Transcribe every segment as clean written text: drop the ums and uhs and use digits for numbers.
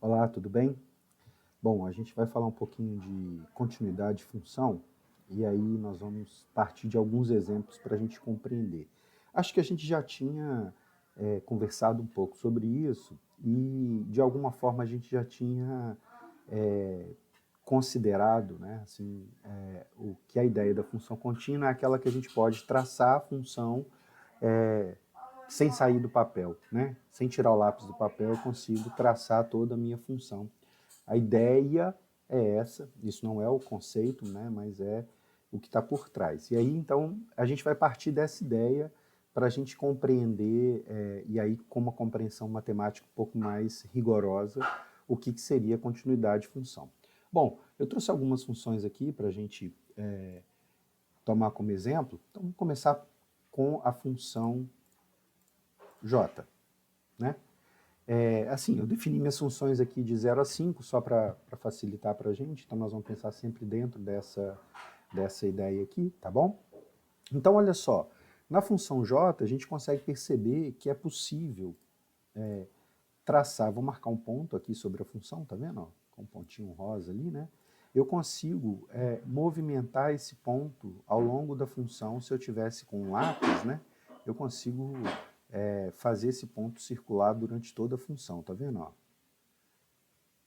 Olá, tudo bem? Bom, a gente vai falar um pouquinho de continuidade de função e aí nós vamos partir de alguns exemplos para a gente compreender. Acho que a gente já tinha conversado um pouco sobre isso e de alguma forma a gente já tinha é, considerado, né, assim, o que a ideia da função contínua é aquela que a gente pode traçar a função é, sem sair do papel, né? Sem tirar o lápis do papel, eu consigo traçar toda a minha função. A ideia é essa, isso não é o conceito, né, mas é o que está por trás. E aí, então, a gente vai partir dessa ideia para a gente compreender, e aí com uma compreensão matemática um pouco mais rigorosa, o que seria continuidade de função. Bom, eu trouxe algumas funções aqui para a gente tomar como exemplo. Então, vamos começar com a função j, né? Assim, eu defini minhas funções aqui de 0 a 5, só para facilitar para a gente, então nós vamos pensar sempre dentro dessa ideia aqui, tá bom? Então, olha só, na função j, a gente consegue perceber que é possível traçar, vou marcar um ponto aqui sobre a função, tá vendo? Ó, com um pontinho rosa ali, né? Eu consigo movimentar esse ponto ao longo da função, se eu tivesse com um lápis, né? Eu consigo fazer esse ponto circular durante toda a função, tá vendo? Ó?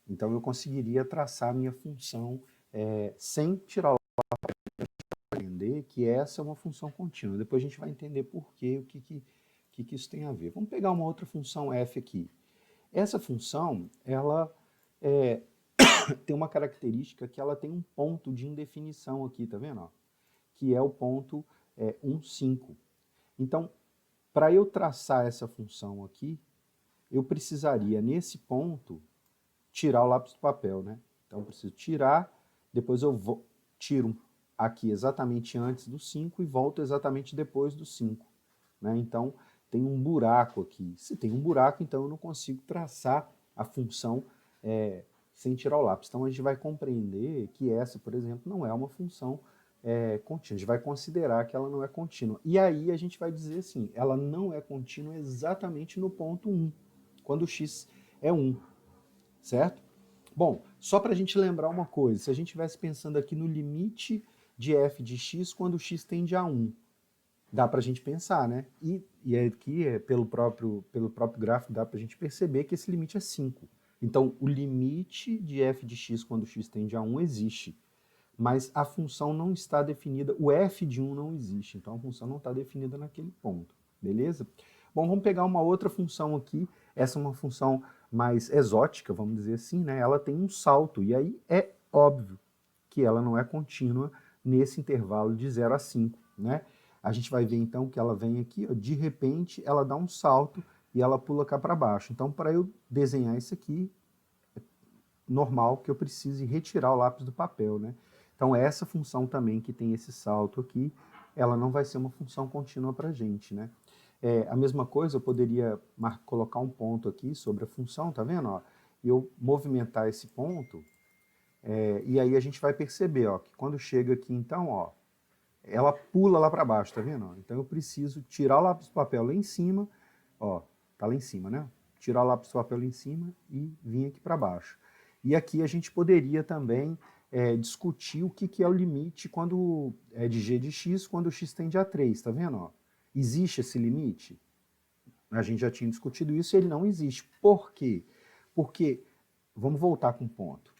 Então eu conseguiria traçar a minha função sem tirar o lápis, entender que essa é uma função contínua. Depois a gente vai entender por quê, o que isso tem a ver. Vamos pegar uma outra função f aqui. Essa função, ela tem uma característica que ela tem um ponto de indefinição aqui, tá vendo? Ó? Que é o ponto 1, 5. Então, para eu traçar essa função aqui, eu precisaria, nesse ponto, tirar o lápis do papel, né? Então, eu preciso tirar, depois eu tiro aqui exatamente antes do 5 e volto exatamente depois do 5. Né? Então, tem um buraco aqui. Se tem um buraco, então eu não consigo traçar a função sem tirar o lápis. Então, a gente vai compreender que essa, por exemplo, não é uma função contínua. A gente vai considerar que ela não é contínua. E aí a gente vai dizer assim, ela não é contínua exatamente no ponto 1, quando o x é 1, certo? Bom, só para a gente lembrar uma coisa, se a gente estivesse pensando aqui no limite de f de x quando o x tende a 1, dá para a gente pensar, né? E aqui, pelo próprio gráfico, dá para a gente perceber que esse limite é 5. Então, o limite de f de x quando x tende a 1 existe, mas a função não está definida, o f de 1 não existe, então a função não está definida naquele ponto, beleza? Bom, vamos pegar uma outra função aqui, essa é uma função mais exótica, vamos dizer assim, né? Ela tem um salto, e aí é óbvio que ela não é contínua nesse intervalo de 0 a 5, né? A gente vai ver então que ela vem aqui, ó, de repente ela dá um salto e ela pula cá para baixo. Então, para eu desenhar isso aqui, é normal que eu precise retirar o lápis do papel, né? Então, essa função também que tem esse salto aqui, ela não vai ser uma função contínua para a gente, né? A mesma coisa, eu poderia colocar um ponto aqui sobre a função, tá vendo? Ó? E eu movimentar esse ponto, e aí a gente vai perceber, ó, que quando chega aqui, então, ó, ela pula lá para baixo, tá vendo? Então eu preciso tirar o lápis do papel lá em cima, ó, tá lá em cima, né? Tirar o lápis do papel lá em cima e vir aqui para baixo. E aqui a gente poderia também discutir o que é o limite quando é de g de x quando o x tende a 3, tá vendo? Ó? Existe esse limite? A gente já tinha discutido isso e ele não existe. Por quê? Porque, vamos voltar com um ponto,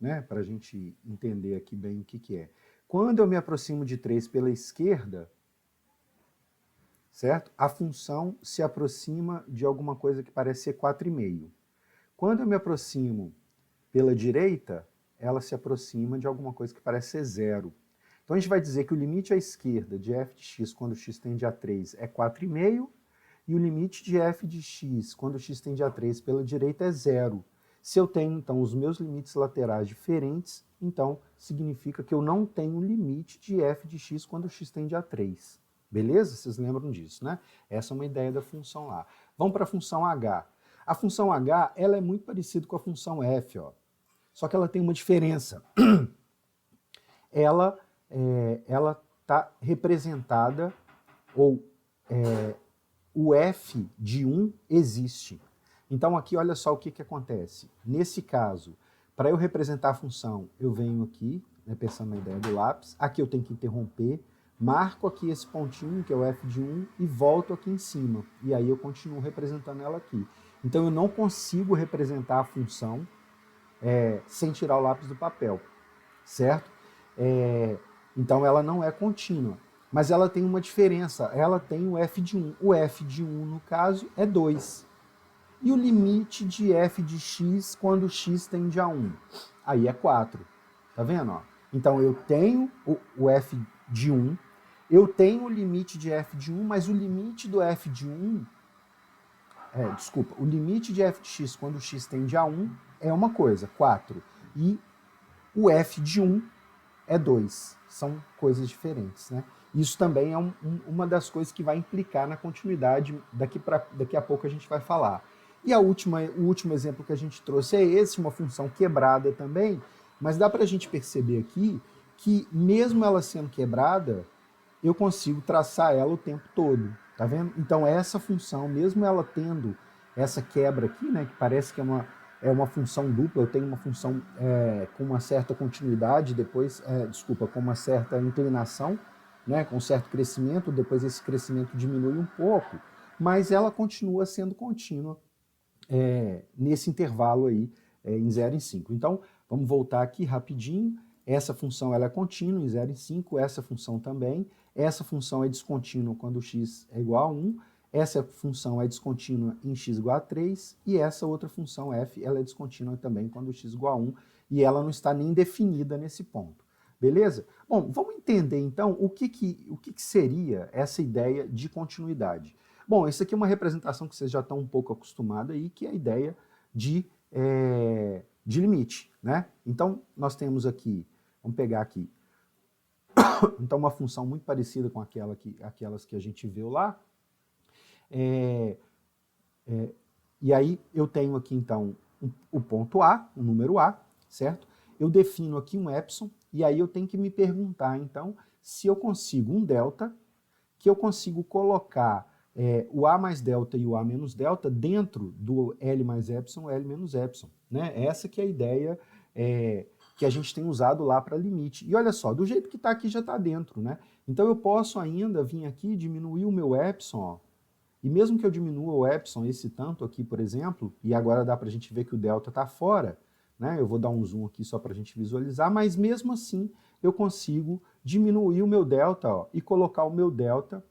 né, para a gente entender aqui bem o que é. Quando eu me aproximo de 3 pela esquerda, certo? A função se aproxima de alguma coisa que parece ser 4,5. Quando eu me aproximo pela direita, ela se aproxima de alguma coisa que parece ser 0. Então a gente vai dizer que o limite à esquerda de f de x quando x tende a 3 é 4,5 e o limite de f de x quando x tende a 3 pela direita é 0. Se eu tenho, então, os meus limites laterais diferentes, então significa que eu não tenho limite de f de x quando x tende a 3. Beleza? Vocês lembram disso, né? Essa é uma ideia da função lá. Vamos para a função h. A função h, ela é muito parecida com a função f, ó. Só que ela tem uma diferença. Ela está representada, ou o f de 1 existe. Então aqui olha só o que acontece. Nesse caso, para eu representar a função, eu venho aqui, né, pensando na ideia do lápis, aqui eu tenho que interromper, marco aqui esse pontinho, que é o f de 1, e volto aqui em cima. E aí eu continuo representando ela aqui. Então eu não consigo representar a função sem tirar o lápis do papel, certo? Então ela não é contínua. Mas ela tem uma diferença, ela tem o f de 1. O f de 1, no caso, é 2. E o limite de f de x quando x tende a 1? Aí é 4. Tá vendo? Então eu tenho o f de 1, eu tenho o limite de f de 1, mas o limite do f de 1... o limite de f de x quando x tende a 1 é uma coisa, 4. E o f de 1 é 2. São coisas diferentes, né? Isso também é uma das coisas que vai implicar na continuidade, daqui a pouco a gente vai falar. E o último exemplo que a gente trouxe é esse, uma função quebrada também, mas dá para a gente perceber aqui que mesmo ela sendo quebrada, eu consigo traçar ela o tempo todo, tá vendo? Então essa função, mesmo ela tendo essa quebra aqui, né, que parece que é uma função dupla, eu tenho uma função com uma certa continuidade, depois, com uma certa inclinação, né, com um certo crescimento, depois esse crescimento diminui um pouco, mas ela continua sendo contínua nesse intervalo aí, em 0 e 5. Então, vamos voltar aqui rapidinho. Essa função ela é contínua em 0 e 5, essa função também. Essa função é descontínua quando x é igual a 1. Essa função é descontínua em x igual a 3. E essa outra função f ela é descontínua também quando x é igual a 1. E ela não está nem definida nesse ponto. Beleza? Bom, vamos entender então o que seria essa ideia de continuidade. Bom, isso aqui é uma representação que vocês já estão um pouco acostumados aí, que é a ideia de limite, né? Então, nós temos aqui, vamos pegar aqui, então uma função muito parecida com aquelas que a gente viu lá. E aí eu tenho aqui, então, o ponto A, o número A, certo? Eu defino aqui um epsilon, e aí eu tenho que me perguntar, então, se eu consigo um delta, que eu consigo colocar o A mais delta e o A menos delta dentro do L mais epsilon, L menos epsilon. Né? Essa que é a ideia que a gente tem usado lá para limite. E olha só, do jeito que está aqui já está dentro. Né? Então eu posso ainda vir aqui e diminuir o meu epsilon. Ó. E mesmo que eu diminua o epsilon esse tanto aqui, por exemplo, e agora dá para a gente ver que o delta está fora, né? Eu vou dar um zoom aqui só para a gente visualizar, mas mesmo assim eu consigo diminuir o meu delta ó, e colocar o meu delta,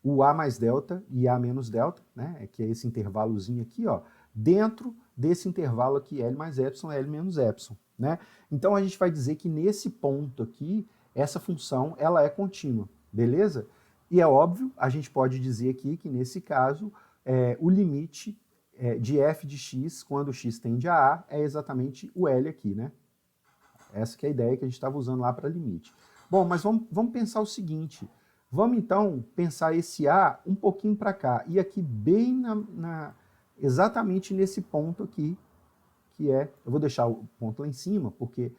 o A mais delta e A menos delta, né, que é esse intervalozinho aqui, ó, dentro desse intervalo aqui, L mais epsilon, L menos epsilon. Né? Então a gente vai dizer que nesse ponto aqui, essa função ela é contínua, beleza? E é óbvio, a gente pode dizer aqui que nesse caso, o limite de f de x, quando x tende a A, é exatamente o L aqui, né? Essa que é a ideia que a gente estava usando lá para limite. Bom, mas vamos pensar o seguinte, vamos então pensar esse A um pouquinho para cá, e aqui bem exatamente nesse ponto aqui, que eu vou deixar o ponto lá em cima, porque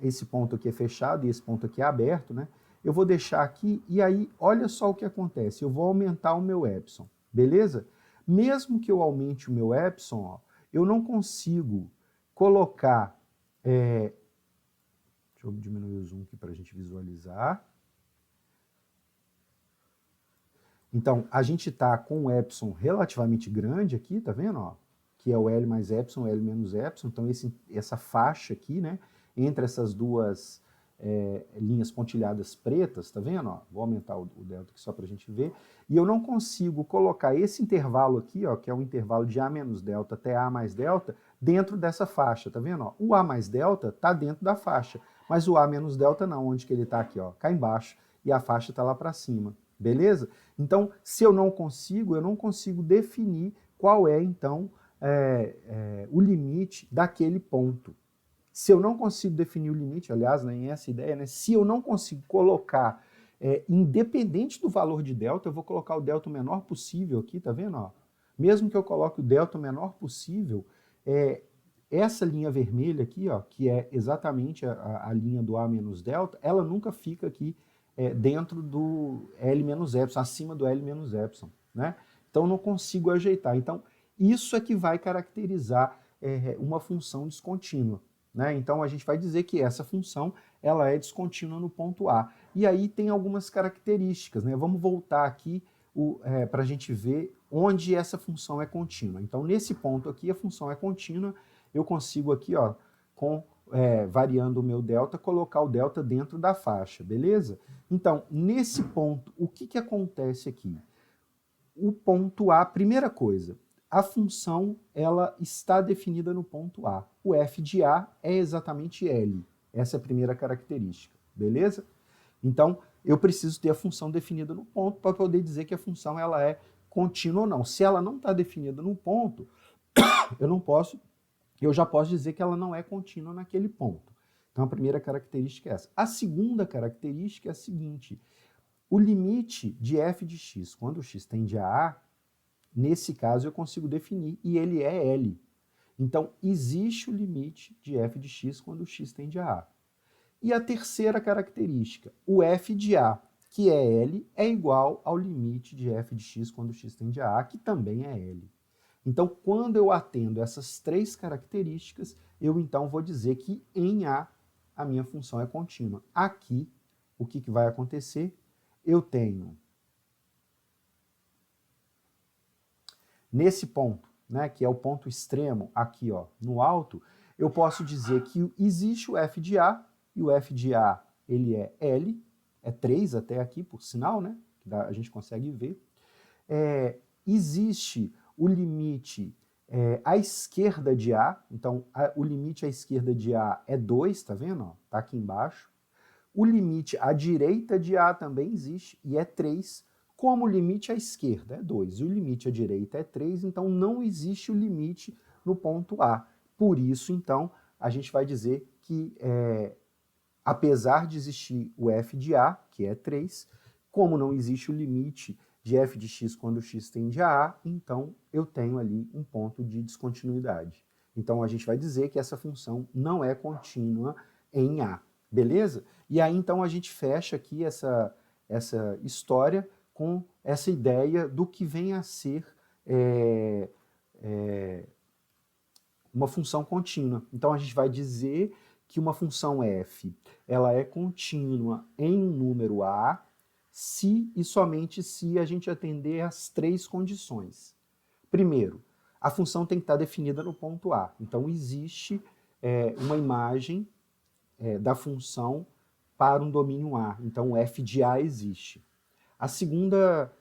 esse ponto aqui é fechado e esse ponto aqui é aberto, né? Eu vou deixar aqui, e aí olha só o que acontece, eu vou aumentar o meu epsilon, beleza? Mesmo que eu aumente o meu epsilon, ó, eu não consigo colocar... deixa eu diminuir o zoom aqui para a gente visualizar. Então, a gente está com um epsilon relativamente grande aqui, tá vendo? Ó? Que é o L mais epsilon, L menos epsilon. Então, essa faixa aqui, né, entre essas duas linhas pontilhadas pretas, tá vendo? Ó? Vou aumentar o delta aqui só para a gente ver. E eu não consigo colocar esse intervalo aqui, ó, que é o intervalo de A menos delta até A mais delta, dentro dessa faixa, tá vendo? Ó? O A mais delta está dentro da faixa, mas o A menos delta não, onde que ele está aqui, ó, cá embaixo, e a faixa está lá para cima, beleza? Então, se eu não consigo definir qual é, então, o limite daquele ponto. Se eu não consigo definir o limite, aliás, nem essa ideia, né? Se eu não consigo colocar, independente do valor de delta, eu vou colocar o delta o menor possível aqui, tá vendo? Ó? Mesmo que eu coloque o delta o menor possível, essa linha vermelha aqui, ó, que é exatamente a linha do A menos delta, ela nunca fica aqui dentro do L menos epsilon, acima do L menos epsilon. Né? Então eu não consigo ajeitar. Então, Isso é que vai caracterizar uma função descontínua, né? Então a gente vai dizer que essa função ela é descontínua no ponto A. E aí tem algumas características, né? Vamos voltar aqui para a gente ver onde essa função é contínua. Então, nesse ponto aqui, a função é contínua, eu consigo aqui, ó, variando o meu delta, colocar o delta dentro da faixa, beleza? Então, nesse ponto, o que acontece aqui? O ponto A, primeira coisa, a função ela está definida no ponto A. O f de A é exatamente L. Essa é a primeira característica, beleza? Então, eu preciso ter a função definida no ponto para poder dizer que a função ela é contínua ou não. Se ela não está definida no ponto, eu já posso dizer que ela não é contínua naquele ponto. Então, a primeira característica é essa. A segunda característica é a seguinte: o limite de f de x, quando x tende a A, nesse caso eu consigo definir, e ele é L. Então, existe o limite de f de x quando x tende a A. E a terceira característica, o f de A, que é L, é igual ao limite de f de x quando x tende a A, que também é L. Então, quando eu atendo essas três características, eu então vou dizer que em a minha função é contínua. Aqui, o que vai acontecer? Eu tenho, nesse ponto, né, que é o ponto extremo aqui, ó, no alto, eu posso dizer que existe o f de A, e o f de A ele é L, é 3 até aqui, por sinal, né, que a gente consegue ver. Existe o limite à esquerda de A, então o limite à esquerda de A é 2, tá vendo? Tá aqui embaixo. O limite à direita de A também existe, e é 3, como o limite à esquerda é 2 e o limite à direita é 3, então não existe o limite no ponto A. Por isso, então, a gente vai dizer que, apesar de existir o f de A, que é 3, como não existe o limite de f de x quando x tende a A, então eu tenho ali um ponto de descontinuidade. Então a gente vai dizer que essa função não é contínua em A, beleza? E aí então a gente fecha aqui essa história com essa ideia do que vem a ser uma função contínua. Então a gente vai dizer que uma função f ela é contínua em um número A se e somente se a gente atender às três condições. Primeiro, a função tem que estar definida no ponto A. Então existe uma imagem da função para um domínio A. Então o f de A existe. A segunda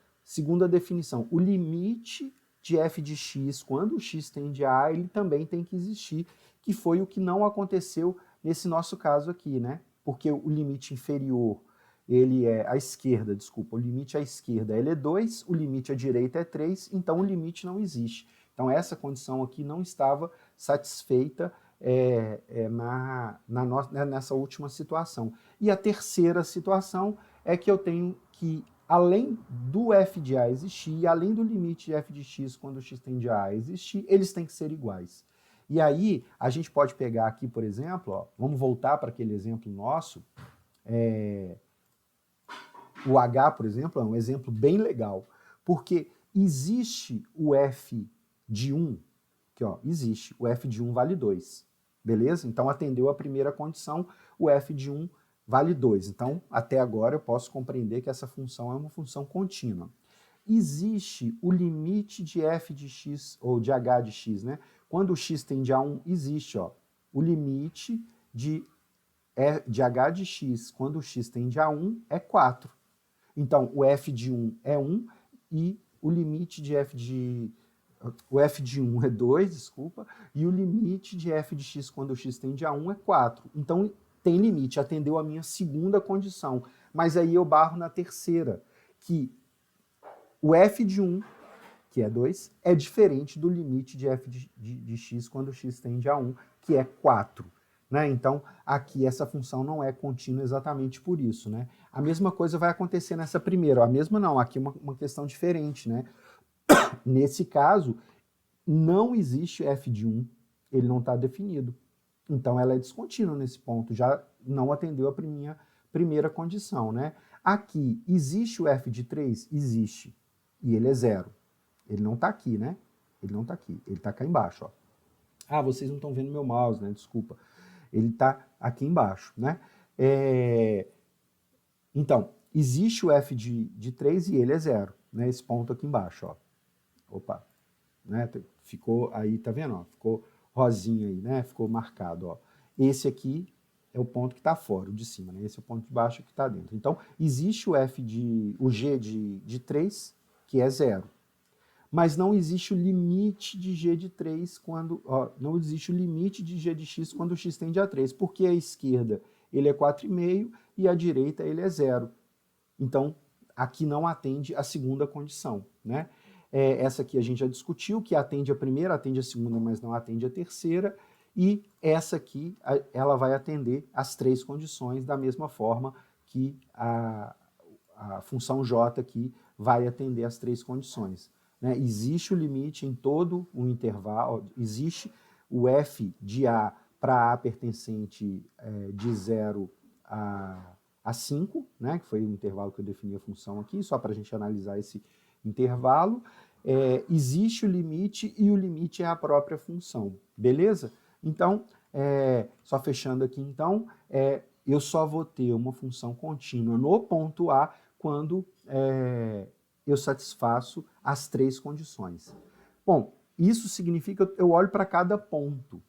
definição, o limite de f de x, quando o x tende a A, ele também tem que existir, que foi o que não aconteceu nesse nosso caso aqui, né? Porque o limite inferior, ele é à esquerda, desculpa, o limite à esquerda ele é 2, o limite à direita é 3, então o limite não existe. Então essa condição aqui não estava satisfeita nessa última situação. E a terceira situação é que eu tenho que, além do f de A existir, e além do limite de f de x quando x tende a A existir, eles têm que ser iguais. E aí, a gente pode pegar aqui, por exemplo, ó, vamos voltar para aquele exemplo nosso, o H, por exemplo, é um exemplo bem legal, porque existe o f de 1, que ó, existe, o f de 1 vale 2, beleza? Então atendeu a primeira condição, o f de 1 vale 2. Então, até agora eu posso compreender que essa função é uma função contínua. Existe o limite de f de x, ou de h de x, né? Quando o x tende a 1, existe, ó, o limite de h de x, quando o x tende a 1, é 4. Então, o f de 1 é 1 e o limite de f de... O f de 1 é 2, desculpa, e o limite de f de x quando o x tende a 1 é 4. Então, tem limite, atendeu a minha segunda condição. Mas aí eu barro na terceira, que o f de 1, que é 2, é diferente do limite de f de x quando x tende a 1, que é 4. Né? Então, aqui essa função não é contínua exatamente por isso. Né? A mesma coisa vai acontecer nessa primeira. A mesma não, aqui uma questão diferente. Né? Nesse caso, não existe f de 1, ele não está definido. Então, ela é descontínua nesse ponto, já não atendeu a minha primeira condição. Né? Aqui, existe o f de 3? Existe, e ele é 0. Ele não está aqui, né? Ele não está aqui, ele está cá embaixo. Ó. Ah, vocês não estão vendo meu mouse, né? Desculpa. Ele está aqui embaixo, né? Então, existe o f de 3 e ele é zero, né? Esse ponto aqui embaixo, ó. Opa, né? Ficou aí, tá vendo? Ó? Ficou rosinha aí, né? Ficou marcado, ó. Esse aqui é o ponto que está fora, o de cima, né? Esse é o ponto de baixo que está dentro. Então, existe o g de 3, que é zero. Mas não existe o limite de g de 3 quando... Ó, não existe o limite de g de x quando o x tende a 3, porque a esquerda ele é 4,5 e a direita ele é zero. Então, aqui não atende a segunda condição, né? Essa aqui a gente já discutiu, que atende a primeira, atende a segunda, mas não atende a terceira, e essa aqui, ela vai atender as três condições da mesma forma que a função j aqui vai atender as três condições. Né? Existe o limite em todo o intervalo, existe o f de a para a pertencente de 0 a 5, né, que foi o intervalo que eu defini a função aqui, só para a gente analisar esse intervalo. Existe o limite e o limite é a própria função, beleza? Então, só fechando aqui, então, eu só vou ter uma função contínua no ponto A quando eu satisfaço as três condições. Bom, isso significa que eu olho para cada ponto.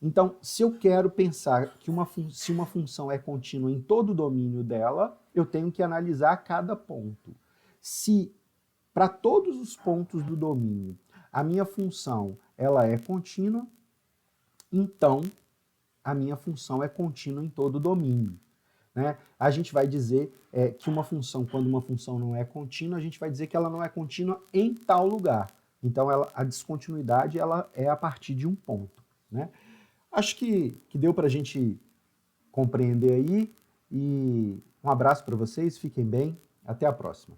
Então, se eu quero pensar que se uma função é contínua em todo o domínio dela, eu tenho que analisar cada ponto. Se para todos os pontos do domínio a minha função ela é contínua, então a minha função é contínua em todo o domínio. Né? A gente vai dizer que uma função, quando uma função não é contínua, a gente vai dizer que ela não é contínua em tal lugar. Então, a descontinuidade ela é a partir de um ponto. Né? Acho que deu para a gente compreender aí. E um abraço para vocês, fiquem bem, até a próxima.